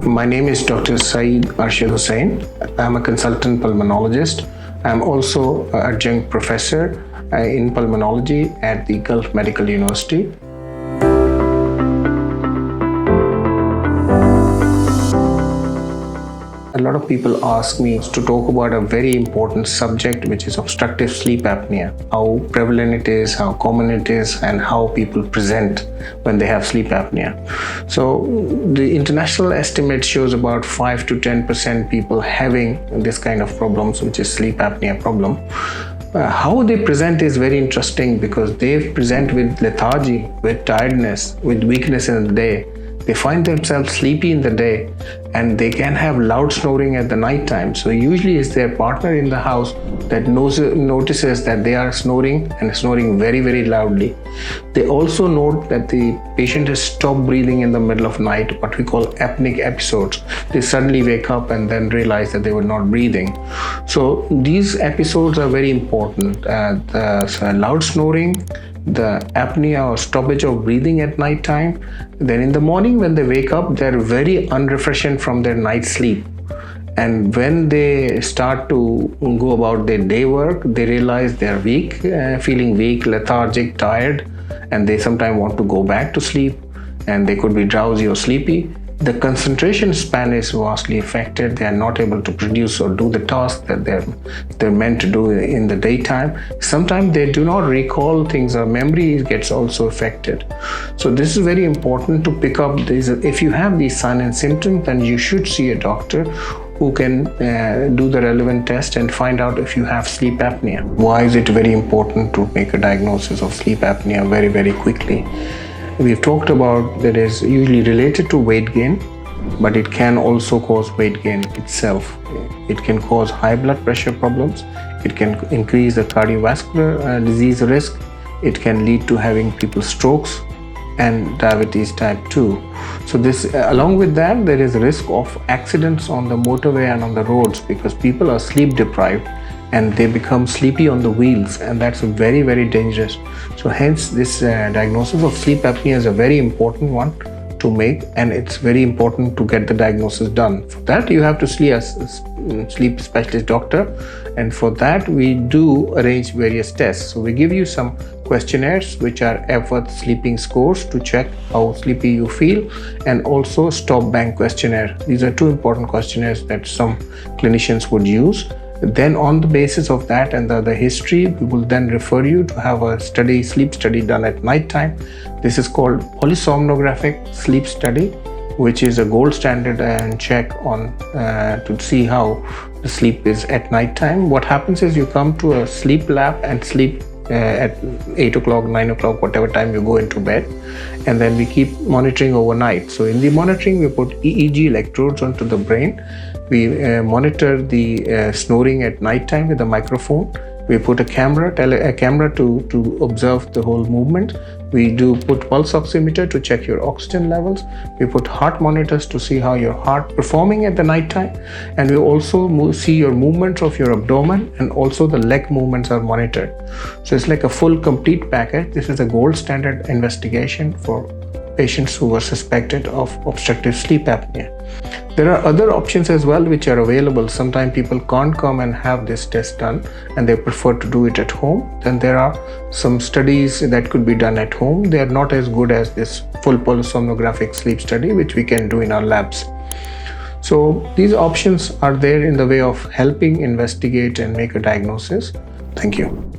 My name is Dr. Syed Arshad Husain. I'm a consultant pulmonologist. I'm also an adjunct professor in pulmonology at the Gulf Medical University. A lot of people ask me to talk about a very important subject, which is obstructive sleep apnea, how prevalent it is, how common it is, and how people present when they have sleep apnea. So the international estimate shows about 5 to 10% people having this kind of problems, which is sleep apnea problem. How they present is very interesting because they present with lethargy, with tiredness, with weakness in the day. They find themselves sleepy in the day and they can have loud snoring at the night time. So usually it's their partner in the house that notices that they are snoring and snoring very, very loudly. They also note that the patient has stopped breathing in the middle of night, what we call apneic episodes. They suddenly wake up and then realize that they were not breathing. So these episodes are very important. The loud snoring, the apnea or stoppage of breathing at night time. Then in the morning when they wake up, they're very unrefreshed from their night sleep. And when they start to go about their day work, they realize they're weak, feeling weak, lethargic, tired, and they sometimes want to go back to sleep, and they could be drowsy or sleepy. The concentration span is vastly affected. They are not able to produce or do the task that they're meant to do in the daytime. Sometimes they do not recall things, or memory gets also affected. So this is very important to pick up this. If you have these signs and symptoms, then you should see a doctor who can do the relevant test and find out if you have sleep apnea. Why is it very important to make a diagnosis of sleep apnea very, very quickly? We've talked about that is usually related to weight gain, but it can also cause weight gain itself. It can cause high blood pressure problems. It can increase the cardiovascular disease risk. It can lead to having people strokes and diabetes type 2. So this, along with that, there is a risk of accidents on the motorway and on the roads because people are sleep deprived and they become sleepy on the wheels, and that's very, very dangerous. So hence this diagnosis of sleep apnea is a very important one to make, and it's very important to get the diagnosis done. For that you have to see a sleep specialist doctor, and for that we do arrange various tests. So we give you some questionnaires which are Epworth sleeping scores to check how sleepy you feel, and also stop bank questionnaire. These are two important questionnaires that some clinicians would use. Then on the basis of that and the history, we will then refer you to have a study, sleep study done at night time. This is called polysomnographic sleep study, which is a gold standard and check on to see how the sleep is at night time. What happens is you come to a sleep lab and sleep at 8 o'clock, 9 o'clock, whatever time you go into bed, and then we keep monitoring overnight. So in the monitoring, we put EEG electrodes onto the brain. We monitor the snoring at night time with a microphone. We put a camera to observe the whole movement. We do put pulse oximeter to check your oxygen levels. We put heart monitors to see how your heart performing at the night time. And we also see your movements of your abdomen, and also the leg movements are monitored. So it's like a full complete package. This is a gold standard investigation for patients who were suspected of obstructive sleep apnea. There are other options as well which are available. Sometimes people can't come and have this test done and they prefer to do it at home. Then there are some studies that could be done at home. They are not as good as this full polysomnographic sleep study which we can do in our labs. So these options are there in the way of helping investigate and make a diagnosis. Thank you.